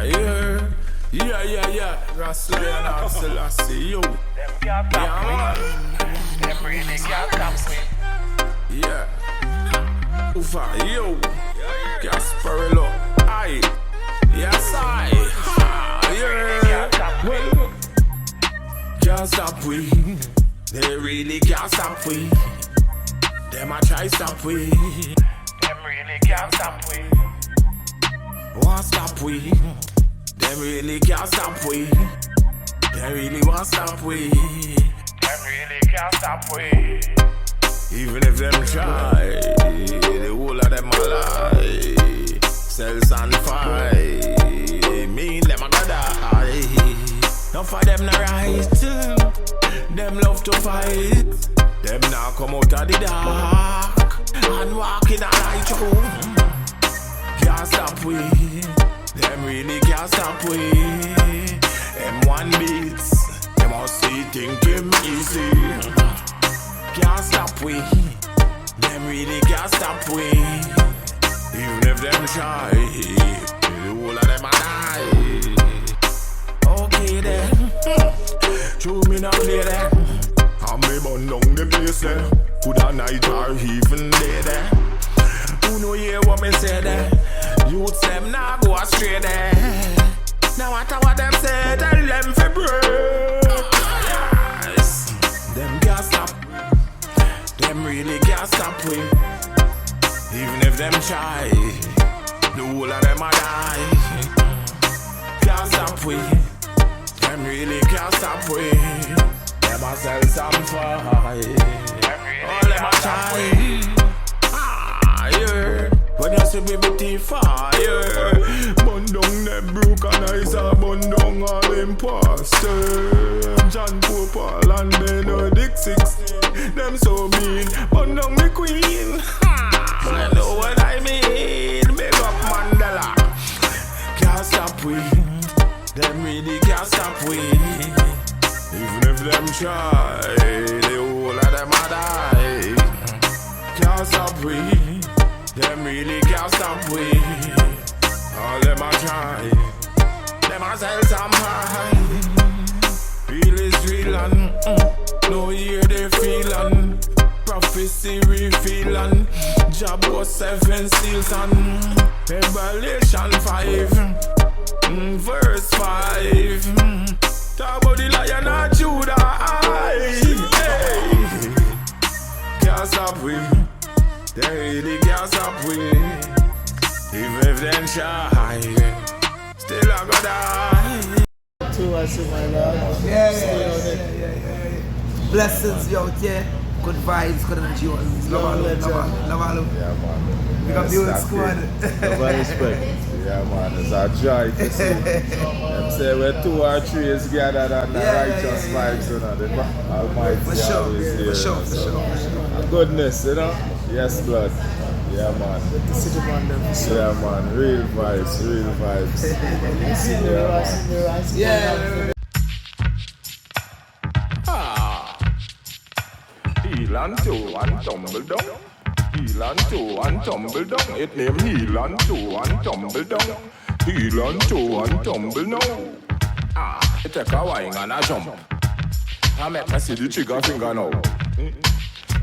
Yeah. Rasta and Axel, I see you. Them can't stop me. Them really can't stop me. Yeah. Ufa, yo. Gasparillo. Aye. Yes, I. Yeah. Well, can't stop we. They really can't stop we. Them a try stop we. Them really can't stop we. Want stop we. Them really can't stop we. They really want stop we. Them really can't stop we. Even if them try, the whole of them a lie. Cells and fight, mean them a gonna die. None for them not right. Them love to fight. Them now come out of the dark and walk in a light room. Can't stop we. Them really can't stop we. M1 beats. Them all see think him easy. Can't stop we. Them really can't stop we. Even if them try, the whole of them a die. Okay then. True me not play there. And me burn down the place there. Coulda night or even day there. Who know hear what me say there? Youths them nah go astray there. Now what them say, tell them for break. Yes. Them can't stop. Them really can't stop we. Even if them try, the whole of them a die. Can't stop we. Them really can't stop we. Them a sell some fight. All them a try. Yeah. When you see me with fire, burn down them broken eyes and burn down all imposter. John Paul and then Dick 16. Them so mean, burn down the queen. I know what I mean. Big up Mandela. Can't stop we. Them really can't stop we. Even if them try, the whole of them a die. Can't stop we. Them really can't stop we. All them a try. Them a sell some high. Real is real and no year they feelin'. Prophecy revealin'. Job was 7 seals and Revelation 5 verse 5. Talk about the Lion of Judah. Hey. Can't stop we. They really can't stop we. Even if them try, still I go die. To us in my love. Yeah. Blessings, yo, yeah. Good vibes, good energy. Love all. Yeah, man. We got the old squad. Love and respect. Yeah, man. It's a joy to see. Them say we're 2 or 3 is gathered and the righteous vibes, you know. The Almighty always here. For sure. Goodness, you know. Yes, blood. Yeah, man. The city man, them. Yeah, man. Real vibes. Yeah. Heel and toe and tumble down. Heel and toe and tumble down. It name heel and toe and tumble down. Heel and toe and tumble now. It take a wine and a jump. I make me see the trigger finger now.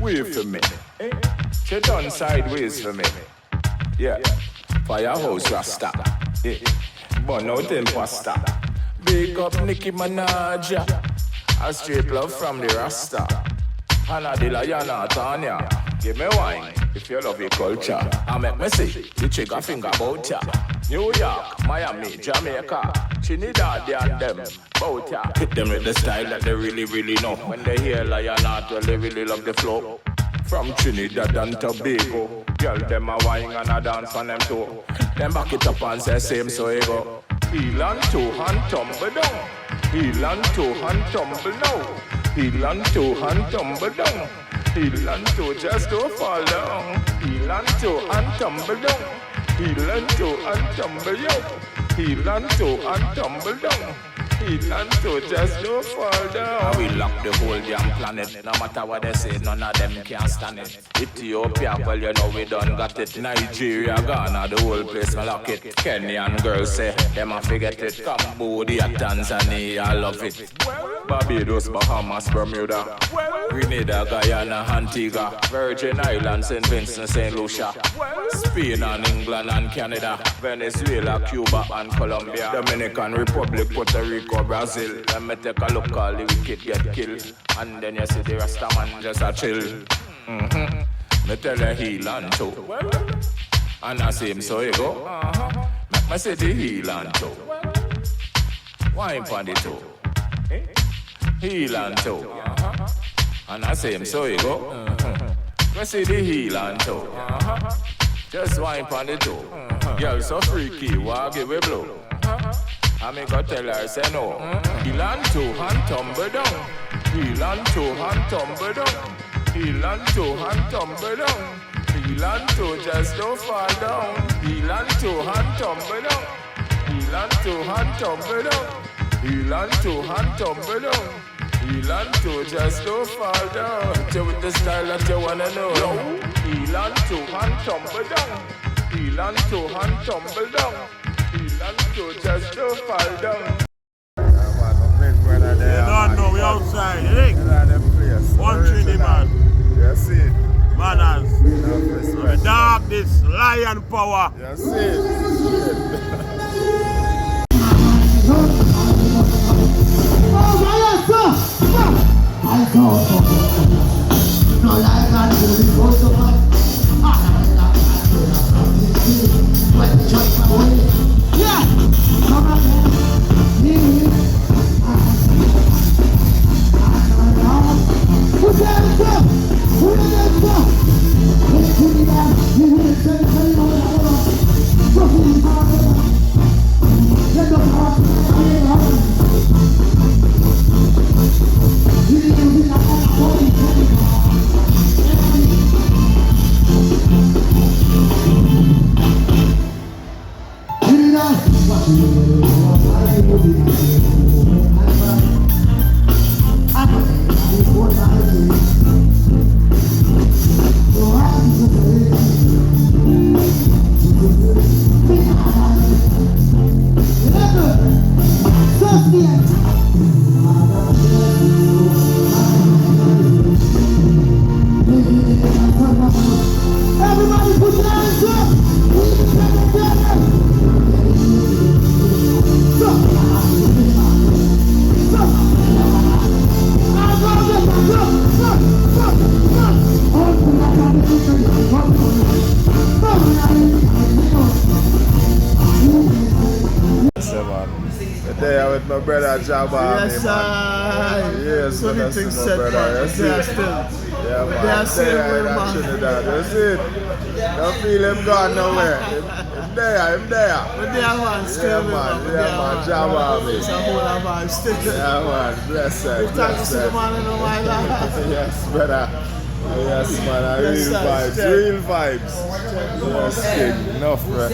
Wave for me. She turn sideways for me. Yeah. Firehouse Rasta. Yeah. Burn out imposter. Big up Nicki Minaj. A straight love from the Rasta. Hannah the Lion of Tanya. Give me wine if you love your culture. I make me see the trigger finger bout ya. New York, Miami, Jamaica, Trinidad and them bout ya. Hit them with the style that they really know. When they hear Lion Heart, well they really love the flow. From Trinidad and Tobago, girl them a wine and a dance on them too. Them back it up and say same so you go. Heel and toe and tumble down. Heel and toe and tumble down. Heel and toe and tumble down. Heel and toe just don't fall down. Heel and toe and tumble down. Heel and toe and tumble down. Heel and toe and tumble down. Healand too, just don't fall down. We lock the whole damn planet. No matter what they say, none of them can stand it. Ethiopia, well you know we done got it. Nigeria, Ghana, the whole place we lock it. Kenyan girls say, them a forget it. Cambodia, Tanzania, I love it. Barbados, Bahamas, Bermuda, Grenada, Guyana, Antigua, Virgin Islands, St. Vincent, St. Lucia, Spain and England and Canada, Venezuela, Cuba and Colombia, Dominican Republic, Puerto Rico, Brazil. Let me take a look, all the wicked get killed, and then you see the Rasta man just a chill. Me tell you Healand too, and I see him so you go. Make me say the Healand too. Wine pon the toe. Healand too. And I say him so you go. We see the Healand too. Just wine pon the toe. Girl so freaky, why give we blow? I me go tell her say no. Healand too and tumble down. Healand too and tumble down. Healand too and tumble down. Healand too just don't fall down. Healand too and tumble down. Healand too and tumble down. Healand too and tumble down. Healand too just don't fall down. Tell with the style that you wanna know. Healand too and tumble down. Healand too and tumble down. Healand too just don't fall down. You don't know, we outside, you think? One Trinidad, man. You see it? Manners. The darkness, lion power. You see it? There with my brother Jahllano, Yes, man. Yes, so many things said, man. They are still. Yeah, man. They are still there real, man. Trinidad. That's it. Don't feel him gone nowhere. Him there. But they are, man. Still, Yeah, man. But Yeah, man. Jahllano. it's a whole lot, man. Still. Yeah, man. Blessed. Thanks to the man in my life. Yes, brother. Yes, man. Real vibes. Real vibes. Yes, king. Enough, bro.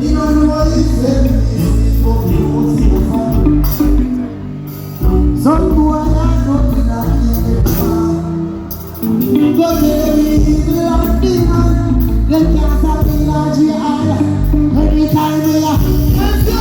You know what he said? Dimond, they can't stop me like Jahllano. Anytime we are, let's go.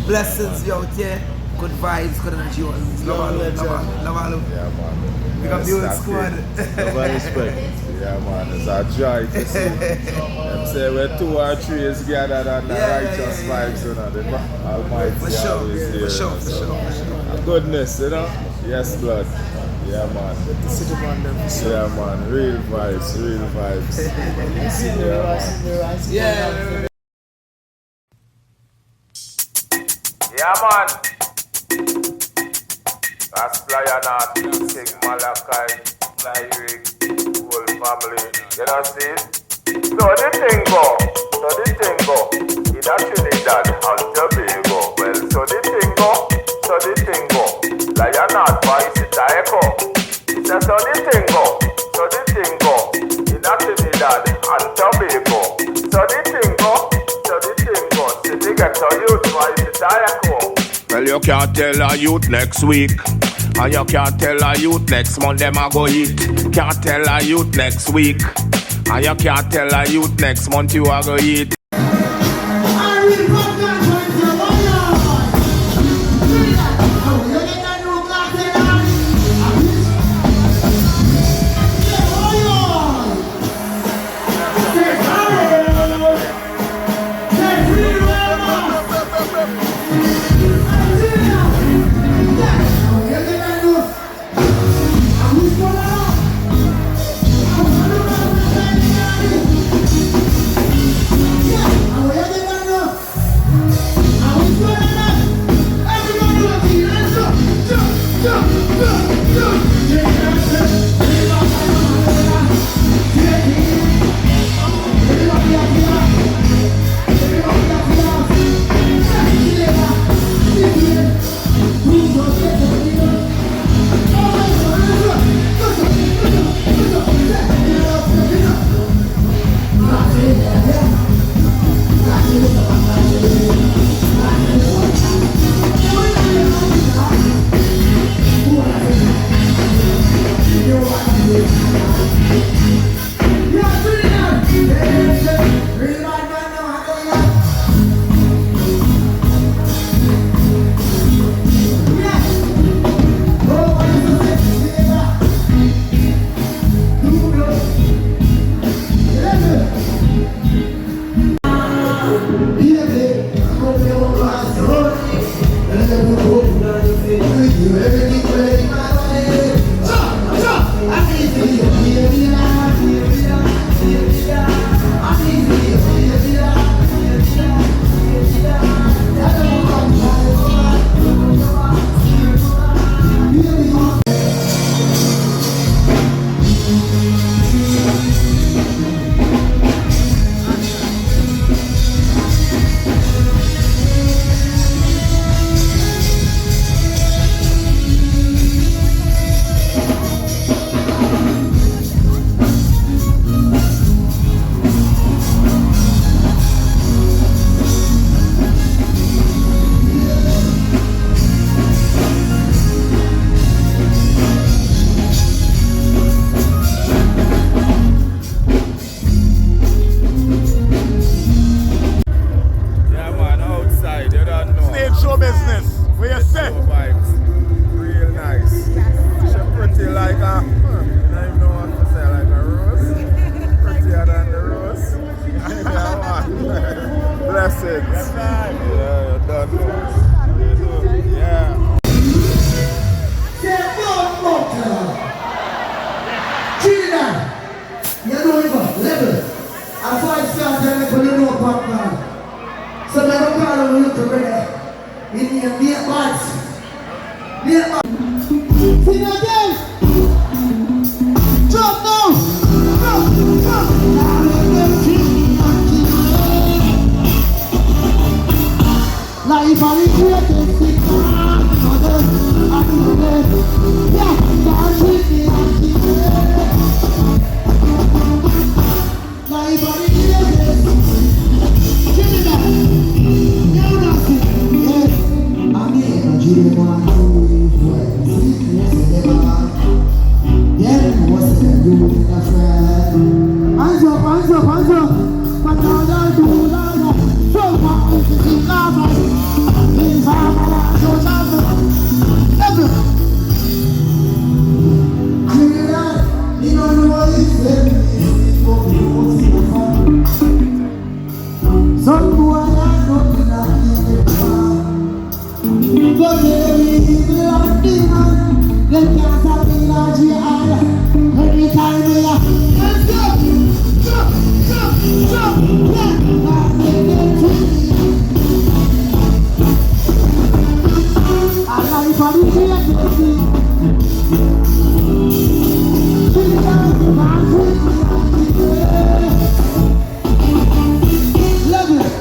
Blessings, yo, yeah. Good vibes, good energy. Love all. Yeah, man. Big up the old squad. Love and respect. Yeah, man. It's a joy to see. Them say we're 2 or 3 is gathered on the righteous vibes, you know. The Almighty For sure, always there. for sure. Goodness, you know. Yes, blood. Yeah, man. Yeah, man. Real vibes. Yeah. Yeah, man. That's Flyanaut, Music, Malachi, Lyric, whole family. You know, see? So the thing go. In a Trinidad and Tobago. Well, so the thing go. Flyanaut voice it a echo. He said, so the thing go. In a Trinidad and Tobago. So the thing go. See the ghetto youth voice it a echo. Well, you can't tell a youth next week, and you can't tell a youth next month them a go eat. Can't tell a youth next week, and you can't tell a youth next month you a go eat. I read popcaan for you, why not? Trinidad, oh, you get that new glass in hand? Yeah, why not? Say hello. Say free Roma. Life They can't stop me now, G.I. Anytime we are. Let's go! Jump! Yeah! I like for the creativity. Love it.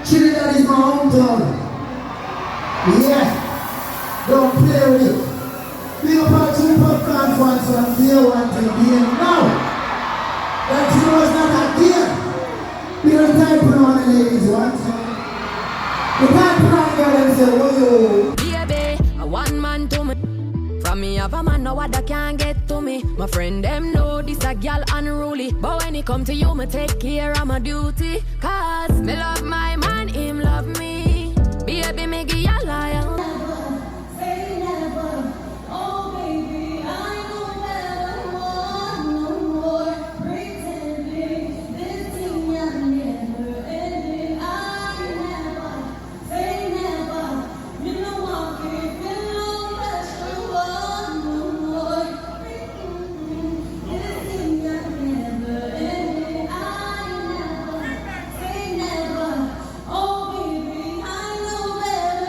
Trinidad is my hometown. Yeah, don't play with it. We up our two popcaan fans from day one to day now. That you was not a game. We don't type on the ladies once. The type on girl and say, whoa. Baby, a one man to me. From me have a man, no other can get to me. My friend them know this a gal unruly. But when it come to you, me take care of my duty. Cause me love my man, him love me. Baby, me give you lion. Say never, oh baby, I know never want no more pretending. This thing you're never ending. I never, say never. You know I can't feel no pressure want no more. This thing you're never ending. I never, say never, oh baby, I know better.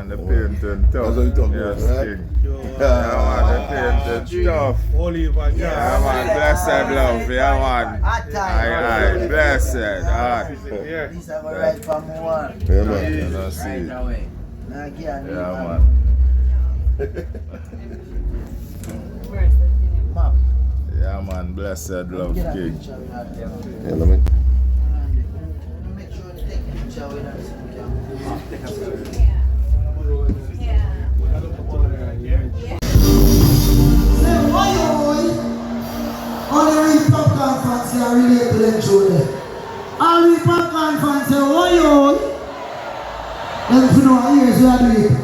man, the painting tough. That's what you talking Yes, about, right? king. Yeah, man, the painting tough. Yeah, man, blessed love. Yeah, man. Aye, blessed. Alright. This have a right for more. Yeah, man. You don't see it. Yeah, man. Map. Yeah, man, blessed love, Get a king. picture with that. Yeah, let me. Make sure you take a picture with us. Say, why you all the real popcorn fans here relate to them show there. All the popcorn fans say, why you all? Let us know how years we are doing.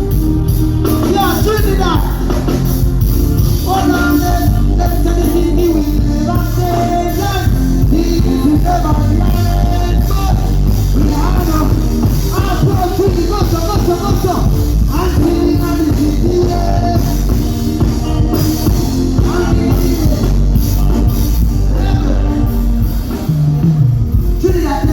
Yeah, Trinidad. Hold on, let's tell the thing we never say. This is never land, but we are now. I'll put to the gusto. I'm feeling on the city. Trinidad,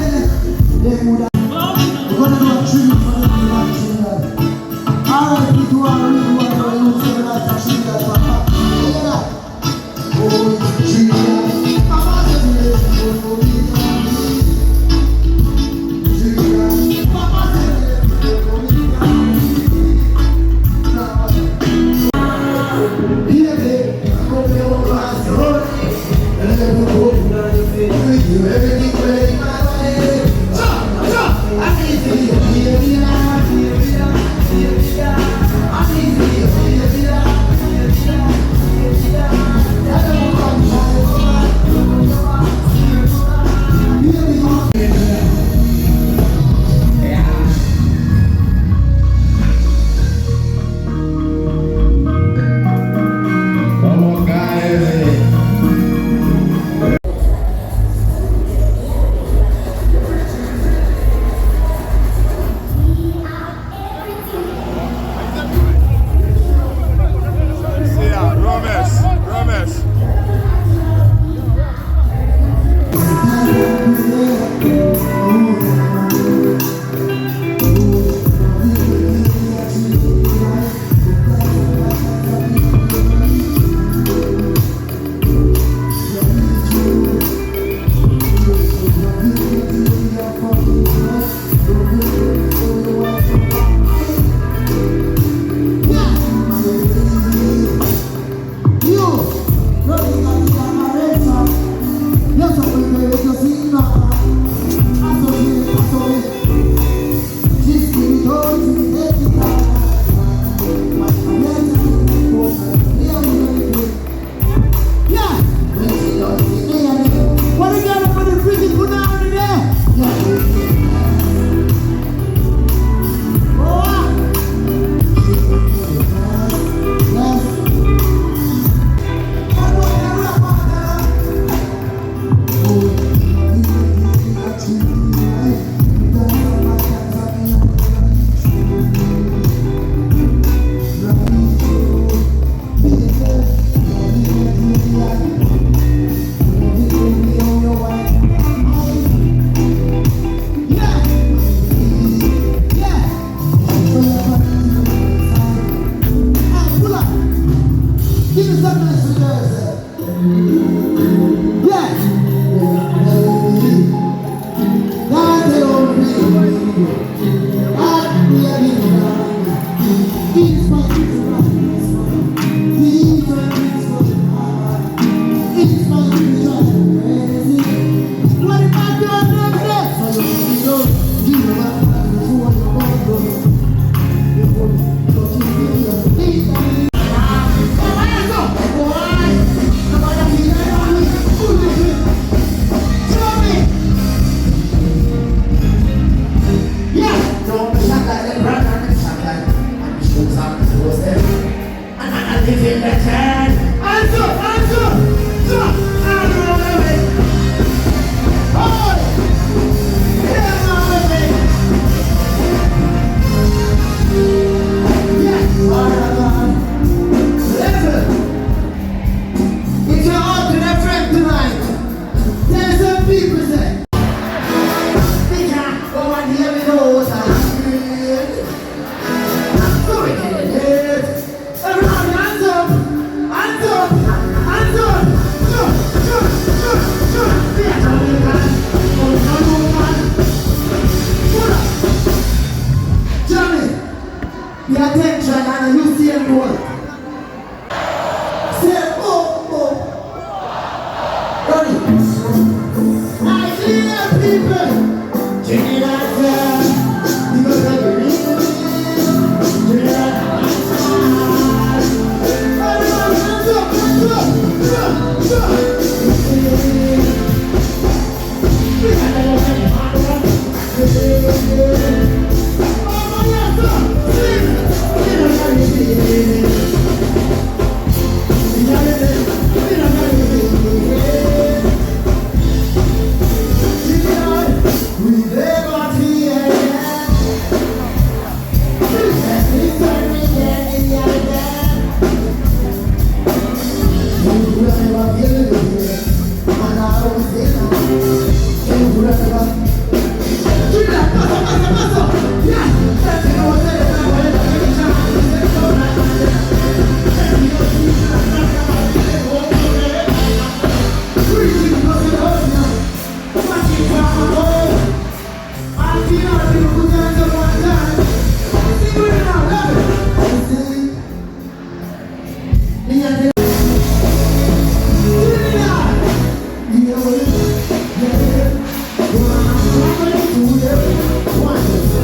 One.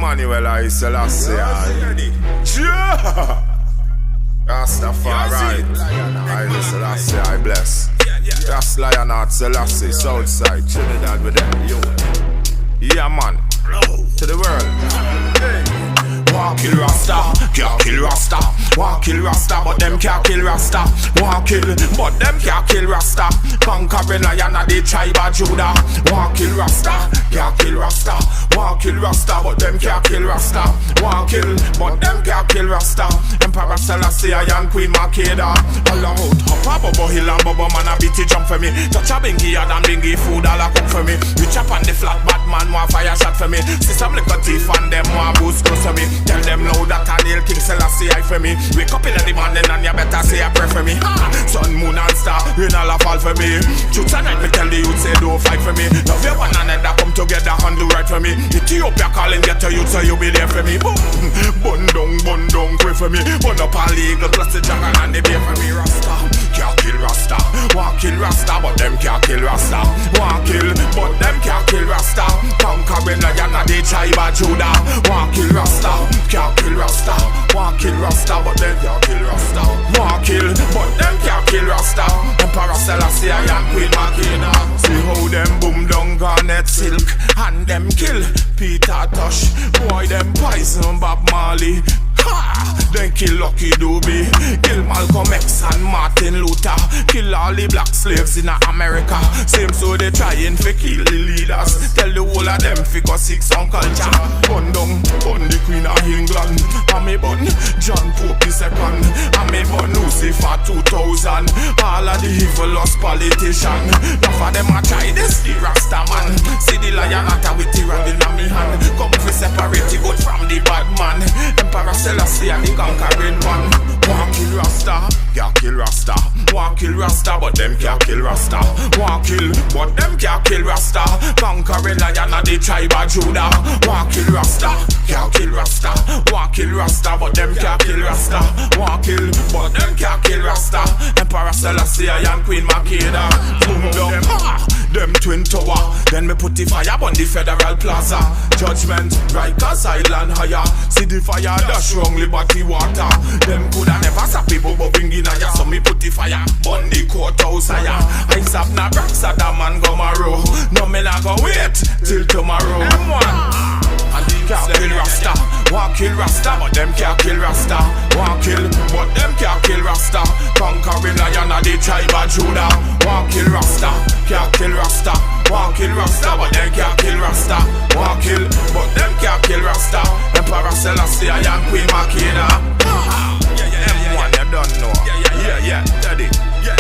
Emmanuel I Selassie. Yeah. Rastafari. I Selassie I bless. That's Lionheart Selassie, Southside, Trinidad with them. Yo. Yeah man. To the world. Hey. Want kill Rasta, can't kill Rasta. Want kill Rasta, but them can't kill Rasta. Want kill, but them can't kill Rasta. Conquering lion of the tribe of Judah. Want kill Rasta, can't kill Rasta. Want kill Rasta, but them can't kill Rasta. Want kill, but them can't kill Rasta. Emperor Selassie and Queen Makeda. All out, hop up Bobo Hill and Bobo man a beat it jump for me. Touch a bingy and bingy food all a cook for me. We chop on the flat bad man want fire shot for me. See some little teeth and them want boost close to me. Tell them now that I nail King Selassie I for me. Wake up in the morning and you better say a prayer for me. Sun, moon and star, rain all a fall for me. Truth and night me tell the youth say don't fight for me. Love your one another come together and do right for me. Ethiopia calling get to youth so you be there for me. Boom, bun down, pray for me. Bun up all legal plus the jungle and the beer for me. Rasta, can't kill Rasta. Want kill Rasta but them can't kill Rasta. Want kill but them can't kill Rasta. Conquering lion of the tribe of Judah. Want kill Rasta. Can't kill Rasta. Want kill Rasta, but them can't kill Rasta. Want kill, but them can't kill Rasta. Emperor Selassie and Queen Makeda. See how them boom down Garnet Silk and them kill Peter Tosh. Boy them poison Bob Marley. Ha! Then kill Lucky Dube. Kill Malcolm X and Martin Luther. Kill all the black slaves in America. Same so they trying to kill the leaders. Tell the whole of them fi go seek some culture. Bun down, bun the Queen of England. And me bun John Pope II. And me bun Lucifer 2000. All of the evilous politicians. Enough of them a try this the Rasta man. See the lion at with the rod in me hand. Come fi separate the good from the bad man. Emperor Selassie and the conquering one. Want kill Rasta, can't kill Rasta. Want kill Rasta, but them can't kill Rasta. Want kill, but them can't kill Rasta. Conquering lion of the tribe of Judah. Want kill Rasta, can't kill Rasta. Want kill Rasta, but them can't kill Rasta. Want kill, but them can't kill Rasta. Emperor Selassie and Queen Makeda. Boom down, them twin tower. Then me put the fire on the Federal Plaza. Judgment, Rikers Island higher. See the fire dash wrong Liberty water. Them coulda never stop people bobbing in a ya. So me put the fire on the courthouse higher. I stop na brax at a man go marrow. No me nah go wait till tomorrow. M1 and the can't kill Rasta. Want kill Rasta, but them can't kill Rasta. Want kill, but them can't kill Rasta. Conquering lion of the tribe of Judah. Want kill Rasta, can't kill Rasta. Want kill Rasta, but them can't kill Rasta. Want kill, but them can't kill Rasta. Emperor Selassie and Queen Makeda. M1 you don't know. Yeah, daddy. Yeah,